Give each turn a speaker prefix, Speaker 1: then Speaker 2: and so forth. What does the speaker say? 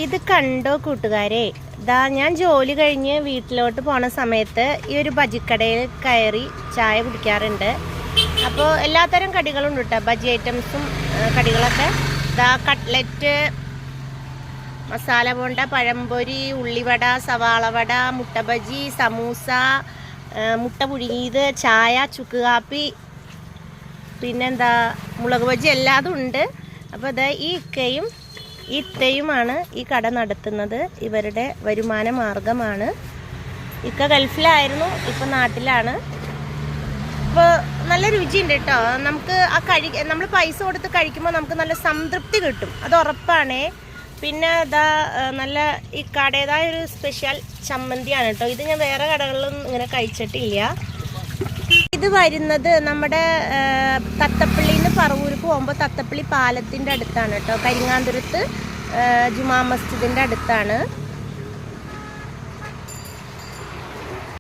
Speaker 1: ഇത് കണ്ടോ കൂട്ടുകാരെ, ദാ ഞാൻ ജോലി കഴിഞ്ഞ് വീട്ടിലോട്ട് പോണ സമയത്ത് ഈ ഒരു ബജിക്കടയിൽ കയറി ചായ കുടിക്കാറുണ്ട്. അപ്പോൾ എല്ലാത്തരം കടികളും ഉണ്ട് കേട്ടോ, ബജി ഐറ്റംസും കടികളൊക്കെ. ദാ കട്ട്ലറ്റ്, മസാല ബോണ്ട, പഴംപൊരി, ഉള്ളിവട, സവാളവട, മുട്ട ബജി, സമൂസ, മുട്ട പുഴുങ്ങിയത്, ചായ, ചുക്ക് കാപ്പി, പിന്നെന്താ മുളക് ബജി, എല്ലാതും ഉണ്ട്. അപ്പോൾ അതാ ഈ ഇക്കയും ഈ ഇത്തയുമാണ് ഈ കട നടത്തുന്നത്. ഇവരുടെ വരുമാന മാർഗമാണ്. ഇക്ക ഗൾഫിലായിരുന്നു, ഇപ്പം നാട്ടിലാണ്. അപ്പോൾ നല്ല രുചിയുണ്ട് കേട്ടോ. നമുക്ക് നമ്മൾ പൈസ കൊടുത്ത് കഴിക്കുമ്പോൾ നമുക്ക് നല്ല സംതൃപ്തി കിട്ടും, അത് ഉറപ്പാണേ. പിന്നെ ഇതാ നല്ല ഈ കടയുടേതായ ഒരു സ്പെഷ്യൽ ചമ്മന്തിയാണ് കേട്ടോ. ഇത് ഞാൻ വേറെ കടകളിലൊന്നും ഇങ്ങനെ കഴിച്ചിട്ടില്ല. ഇത് വരുന്നത് നമ്മുടെ തത്തപ്പള്ളിയിൽ നിന്ന് പറവൂർക്ക് പോകുമ്പോൾ തത്തപ്പള്ളി പാലത്തിൻ്റെ അടുത്താണ് കേട്ടോ. കരിങ്ങാന്തുരത്ത് ജുമാ മസ്ജിദിൻ്റെ അടുത്താണ്.